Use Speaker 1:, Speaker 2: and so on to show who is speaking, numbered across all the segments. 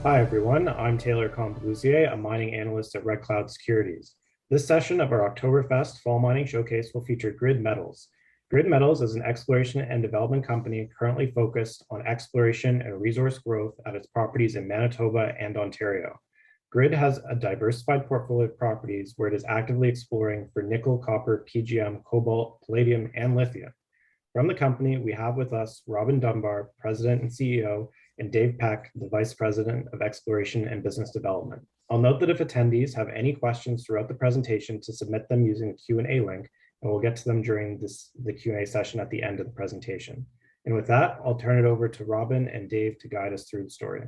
Speaker 1: Hi, everyone. I'm Taylor Compelusier, a mining analyst at Red Cloud Securities. This session of our Oktoberfest Fall Mining Showcase will feature Grid Metals. Grid Metals is an exploration and development company currently focused on exploration and resource growth at its properties in Manitoba and Ontario. Grid has a diversified portfolio of properties where it is actively exploring for nickel, copper, PGM, cobalt, palladium, and lithium. From the company, we have with us Robin Dunbar, President and CEO, and Dave Peck, the Vice President of Exploration and Business Development. I'll note that if attendees have any questions throughout the presentation, to submit them using the Q&A link, and we'll get to them during the Q&A session at the end of the presentation. And with that, I'll turn it over to Robin and Dave to guide us through the story.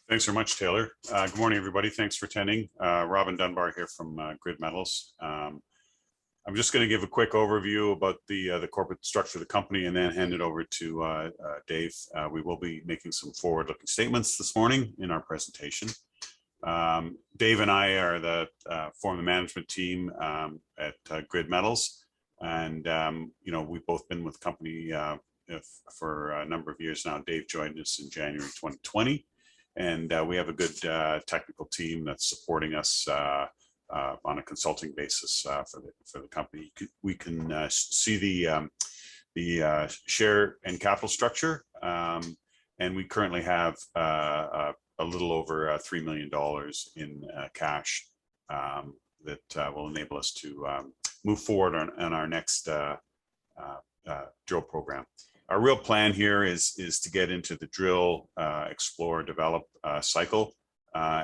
Speaker 2: Thanks very much, Taylor. Good morning, everybody. Thanks for attending. Robin Dunbar here from Grid Metals. I'm just going to give a quick overview about the corporate structure of the company and then hand it over to Dave. We will be making some forward-looking statements this morning in our presentation. Dave and I are form the management team at Grid Metals, and we've both been with the company for a number of years now. Dave joined us in January 2020, and we have a good technical team that's supporting us on a consulting basis for the company. We can see the share and capital structure, and we currently have a little over $3 million in cash that will enable us to move forward on our next drill program. Our real plan here is to get into the drill, explore, develop cycle.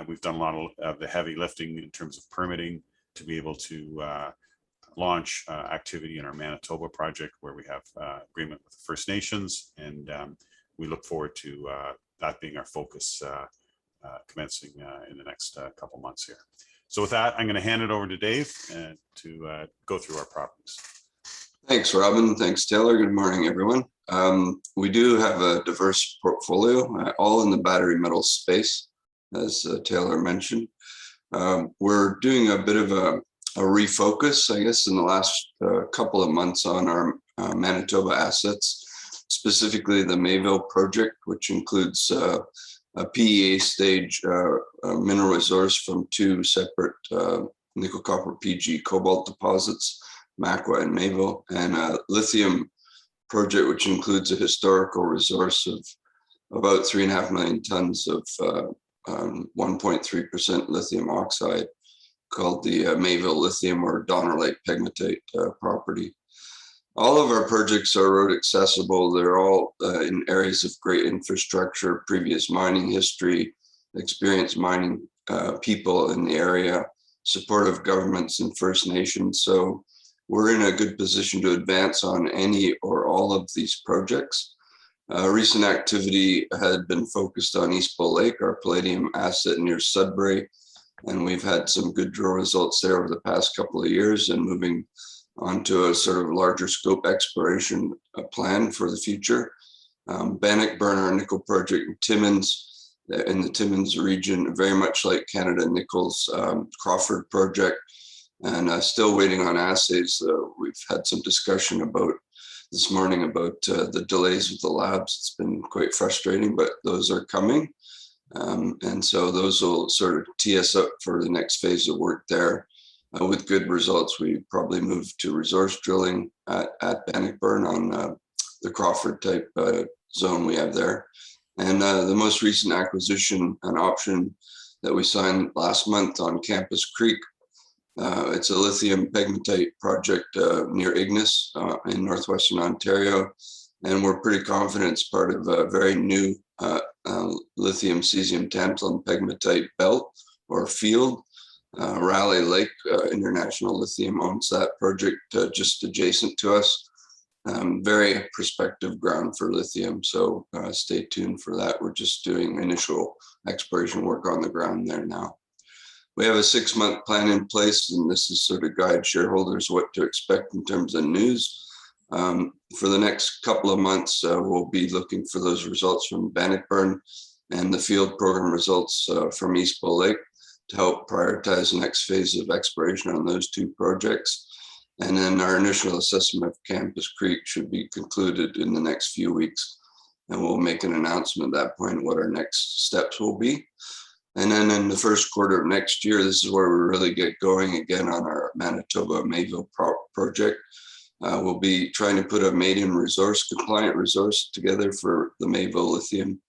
Speaker 2: We've done a lot of the heavy lifting in terms of permitting to be able to launch activity in our Manitoba project, where we have agreement with the First Nations, and we look forward to that being our focus commencing in the next couple months here. So with that, I'm going to hand it over to Dave to go through our properties.
Speaker 3: Thanks, Robin. Thanks, Taylor. Good morning, everyone. We do have a diverse portfolio, all in the battery metal space, as Taylor mentioned. We're doing a bit of a refocus, I guess, in the last couple of months on our Manitoba assets, specifically the Mayville Project, which includes a PEA stage mineral resource from two separate nickel, copper, PG, cobalt deposits, Makwa and Mayville, and a lithium project, which includes a historical resource of about 3.5 million tons of 1.3% lithium oxide, called the Mayville Lithium or Donner Lake Pegmatite property. All of our projects are road accessible. They're all in areas of great infrastructure, previous mining history, experienced mining people in the area, supportive governments and First Nations. So we're in a good position to advance on any or all of these projects. Recent activity had been focused on East Bull Lake, our palladium asset near Sudbury, and we've had some good drill results there over the past couple of years, and moving onto a sort of larger scope exploration plan for the future. Bannockburn, our nickel project in Timmins, in the Timmins region, very much like Canada Nickel's Crawford project, and still waiting on assays. We've had some discussion about this morning about the delays with the labs. It's been quite frustrating, but those are coming. And so those will sort of tee us up for the next phase of work there. With good results, we probably move to resource drilling at Bannockburn on the Crawford type zone we have there. And the most recent acquisition, an option that we signed last month on Campus Creek. It's a lithium pegmatite project near Ignis in northwestern Ontario, and we're pretty confident it's part of a very new lithium cesium tantalum pegmatite belt or field. Raleigh Lake International Lithium owns that project just adjacent to us. Very prospective ground for lithium, so stay tuned for that. We're just doing initial exploration work on the ground there now. We have a 6-month plan in place, and this is sort of guide shareholders what to expect in terms of news. For the next couple of months, we'll be looking for those results from Bannockburn and the field program results from East Bull Lake to help prioritize the next phase of exploration on those two projects. And then our initial assessment of Campus Creek should be concluded in the next few weeks. and we'll make an announcement at that point what our next steps will be. And then in the first quarter of next year, this is where we really get going again on our Manitoba Mayville project. We'll be trying to put a maiden resource, compliant resource together for the Mayville lithium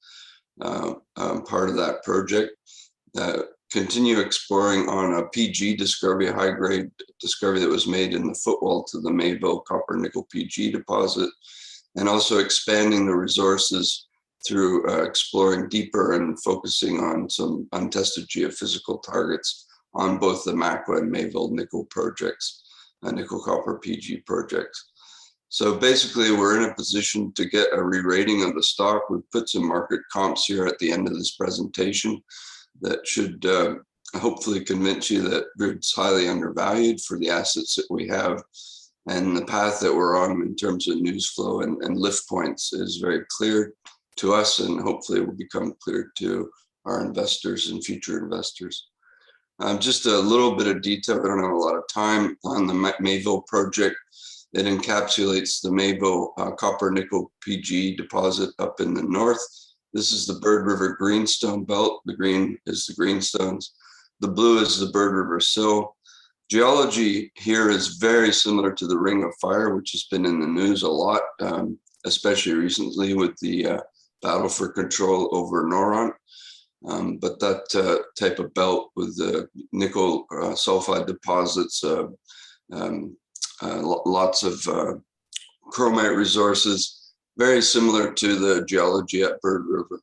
Speaker 3: part of that project. Continue exploring on a PG discovery, a high-grade discovery that was made in the footwall to the Mayville copper nickel PG deposit, and also expanding the resources through exploring deeper and focusing on some untested geophysical targets on both the Makwa and Mayville nickel projects, nickel copper PG projects. So basically, we're in a position to get a re-rating of the stock. We've put some market comps here at the end of this presentation that should hopefully convince you that Grid's highly undervalued for the assets that we have. And the path that we're on in terms of news flow and lift points is very clear to us, and hopefully will become clear to our investors and future investors. Just a little bit of detail, I don't have a lot of time on the Mayville project. It encapsulates the Mayville copper nickel PG deposit up in the north. This is the Bird River Greenstone Belt. The green is the greenstones. The blue is the Bird River Sill. Geology here is very similar to the Ring of Fire, which has been in the news a lot, especially recently with the battle for control over Noront. But that type of belt with the nickel sulfide deposits, lots of chromite resources, very similar to the geology at Bird River.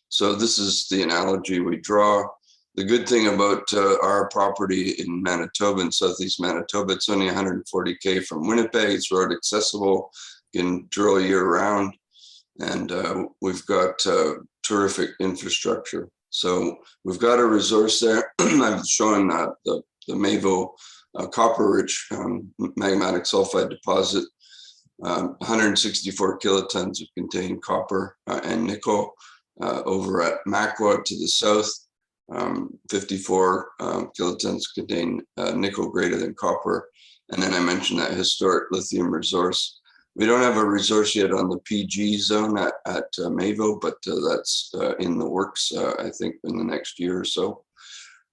Speaker 3: So this is the analogy we draw. The good thing about our property in Manitoba, in southeast Manitoba, it's only 140 km from Winnipeg. It's road accessible, you can drill year round, and we've got terrific infrastructure. So we've got a resource there. I've shown the Mayville copper-rich magmatic sulfide deposit, 164 kilotons of contained copper and nickel. Over at Makwa to the south, 54 kilotons contain nickel greater than copper. And then I mentioned that historic lithium resource. We don't have a resource yet on the PG zone at Mayville, but that's in the works, I think, in the next year or so.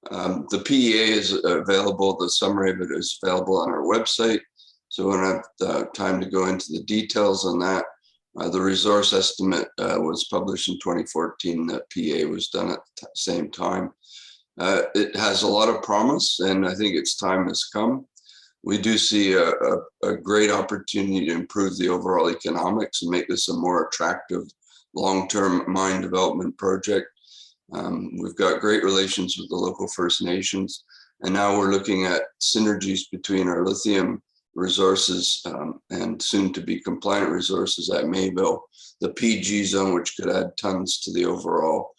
Speaker 3: The PEA is available, the summary of it is available on our website. So we don't have time to go into the details on that. The resource estimate was published in 2014. The PEA was done at the same time. It has a lot of promise, and I think its time has come. We do see a great opportunity to improve the overall economics and make this a more attractive long-term mine development project. We've got great relations with the local First Nations, and now we're looking at synergies between our lithium resources and soon to be compliant resources at Mayville, the PG zone, which could add tons to the overall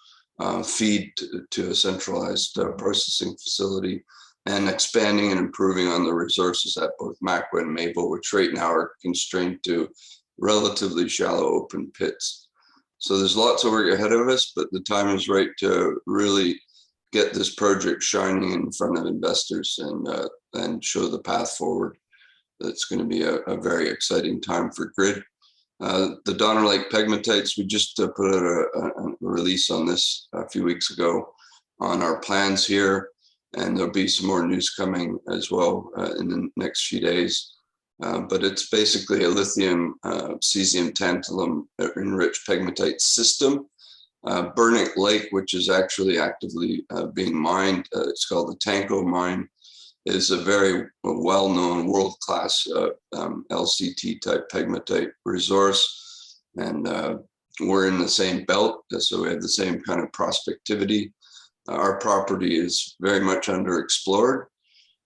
Speaker 3: feed to a centralized processing facility, and expanding and improving on the resources at both Makwa and Mayville, which right now are constrained to relatively shallow open pits. So there's lots of work ahead of us, but the time is right to really get this project shining in front of investors and show the path forward. That's going to be a very exciting time for Grid. The Donner Lake pegmatites, we just put out a release on this a few weeks ago on our plans here, and there'll be some more news coming as well in the next few days. But it's basically a lithium cesium tantalum enriched pegmatite system. Burnick Lake, which is actually actively being mined, it's called the Tanko mine, is a very well-known world-class LCT type pegmatite resource. And we're in the same belt, so we have the same kind of prospectivity. Our property is very much underexplored,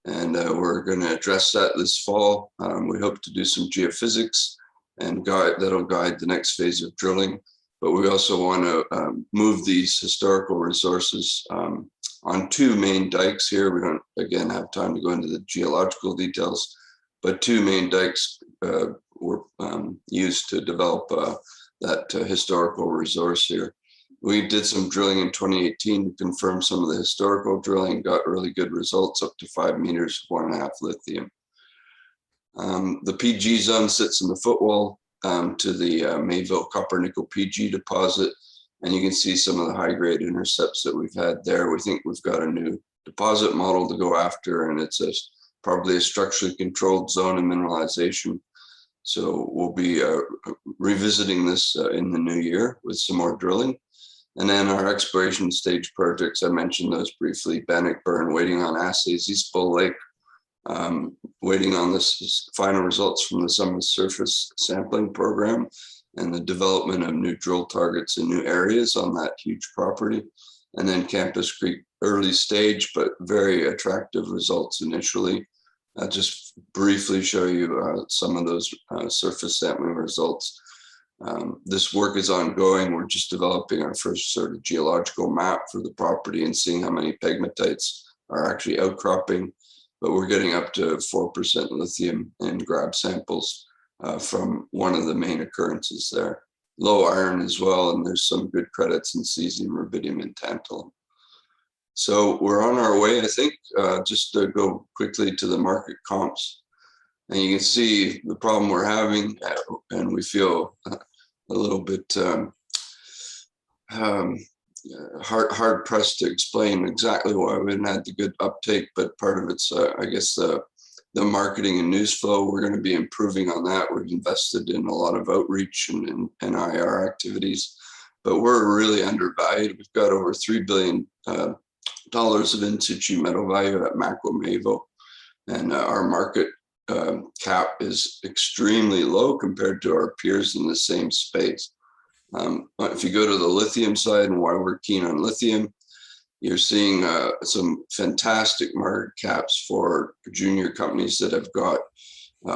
Speaker 3: and we're going to address that this fall. We hope to do some geophysics, and that'll guide the next phase of drilling. But we also want to move these historical resources on two main dikes here. We don't, again, have time to go into the geological details, but two main dikes were used to develop that historical resource here. We did some drilling in 2018 to confirm some of the historical drilling, got really good results, up to 5 meters, 1.5 lithium. The PG zone sits in the footwall to the Mayville copper nickel PG deposit. And you can see some of the high grade intercepts that we've had there. We think we've got a new deposit model to go after, and it's probably a structurally controlled zone of mineralization. So we'll be revisiting this in the new year with some more drilling. And then our exploration stage projects, I mentioned those briefly. Bannockburn, waiting on assays. East Bull Lake, waiting on the final results from the summer surface sampling program and the development of new drill targets in new areas on that huge property. And then Campus Creek, early stage, but very attractive results initially. I'll just briefly show you some of those surface sampling results. This work is ongoing. We're just developing our first sort of geological map for the property and seeing how many pegmatites are actually outcropping. But we're getting up to 4% lithium in grab samples from one of the main occurrences there. Low iron as well, and there's some good credits in cesium, rubidium, and tantalum. So we're on our way, I think. Just to go quickly to the market comps. And you can see the problem we're having, and we feel a little bit hard pressed to explain exactly why we haven't had the good uptake, but part of it's, I guess, the marketing and news flow. We're going to be improving on that. We've invested in a lot of outreach and IR activities, but we're really undervalued. We've got over $3 billion of in situ metal value at Mako Mayville, and our market cap is extremely low compared to our peers in the same space. If you go to the lithium side and why we're keen on lithium, you're seeing some fantastic market caps for junior companies that have got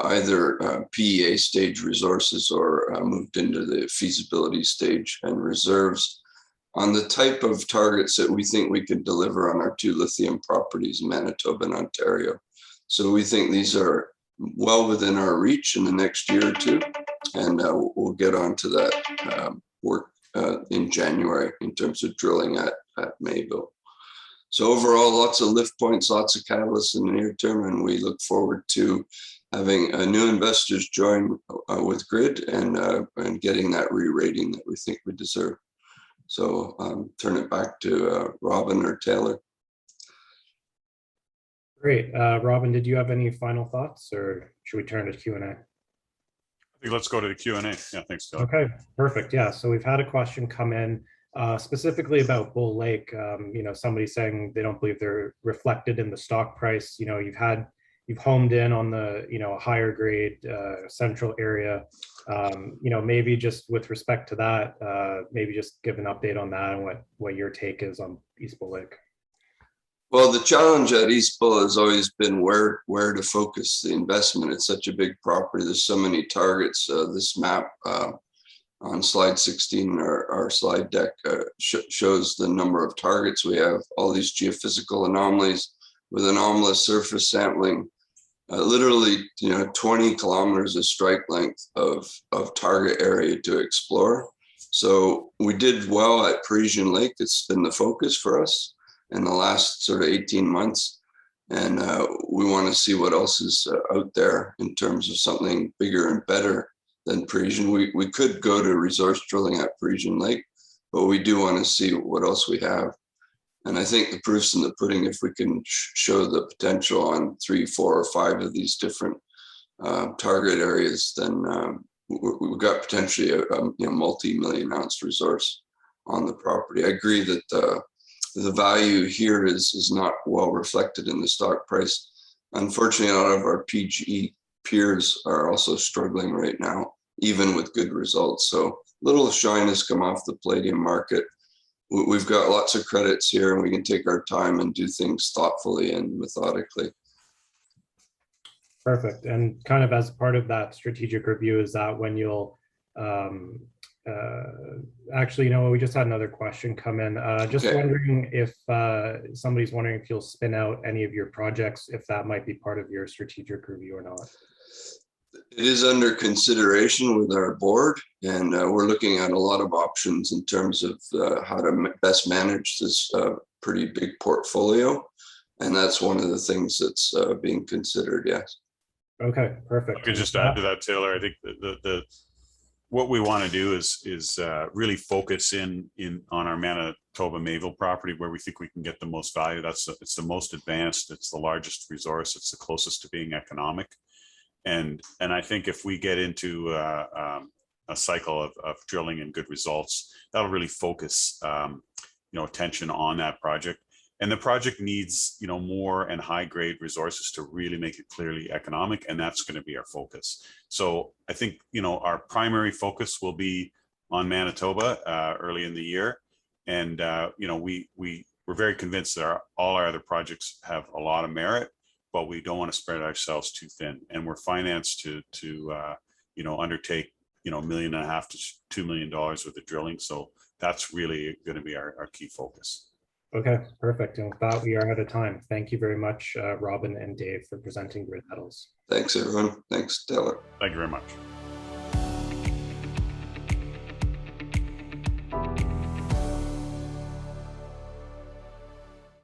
Speaker 3: either PEA stage resources or moved into the feasibility stage and reserves on the type of targets that we think we can deliver on our two lithium properties in Manitoba and Ontario. So we think these are well within our reach in the next year or two, and we'll get onto that work in January in terms of drilling at Mayville. So overall, lots of lift points, lots of catalysts in the near term, and we look forward to having new investors join with Grid and getting that re-rating that we think we deserve. So turn it back to Robin or Taylor.
Speaker 1: Great. Robin, did you have any final thoughts, or should we turn to Q&A?
Speaker 2: I think let's go to the Q&A. Yeah, thanks, Taylor.
Speaker 1: Okay, perfect. Yeah, so we've had a question come in specifically about Bull Lake. You know, somebody saying they don't believe they're reflected in the stock price. You know, you've homed in on the, you know, higher grade central area. You know, maybe just with respect to that, maybe just give an update on that and what your take is on East Bull Lake.
Speaker 3: Well, the challenge at East Bull has always been where to focus the investment. It's such a big property. There's so many targets. This map on slide 16, our slide deck shows the number of targets. We have all these geophysical anomalies with anomalous surface sampling. Literally, you know, 20 kilometers of strike length of target area to explore. So we did well at Parisian Lake. It's been the focus for us in the last sort of 18 months. And we want to see what else is out there in terms of something bigger and better than Parisian. We could go to resource drilling at Parisian Lake, but we do want to see what else we have. And I think the proof's in the pudding. If we can show the potential on 3, 4, or 5 of these different target areas, then we've got potentially a multi-million ounce resource on the property. I agree that the value here is not well reflected in the stock price. Unfortunately, a lot of our PG peers are also struggling right now, even with good results. So little shyness come off the palladium market. We've got lots of credits here, and we can take our time and do things thoughtfully and methodically.
Speaker 1: Perfect. And kind of as part of that strategic review, is that when you'll actually, you know, we just had another question come in. Just okay. Wondering if somebody's wondering if you'll spin out any of your projects, if that might be part of your strategic review or not.
Speaker 3: It is under consideration with our board, and we're looking at a lot of options in terms of how to best manage this pretty big portfolio. And that's one of the things that's being considered, yes.
Speaker 1: Okay, perfect.
Speaker 2: I could just add to that, Taylor. I think what we want to do is really focus in on our Manitoba Mayville property where we think we can get the most value. It's the most advanced, it's the largest resource, it's the closest to being economic. And I think if we get into a cycle of drilling and good results, that'll really focus attention on that project. And the project needs more and high grade resources to really make it clearly economic, and that's going to be our focus. So I think our primary focus will be on Manitoba early in the year, and we're very convinced that all our other projects have a lot of merit, but we don't want to spread ourselves too thin, and we're financed to undertake $1.5 million to $2 million worth of drilling. So that's really going to be our key focus.
Speaker 1: Okay, perfect. And with that, we are out of time. Thank you very much, Robin and Dave, for presenting Grid Metals.
Speaker 3: Thanks, everyone. Thanks, Taylor.
Speaker 2: Thank you very much.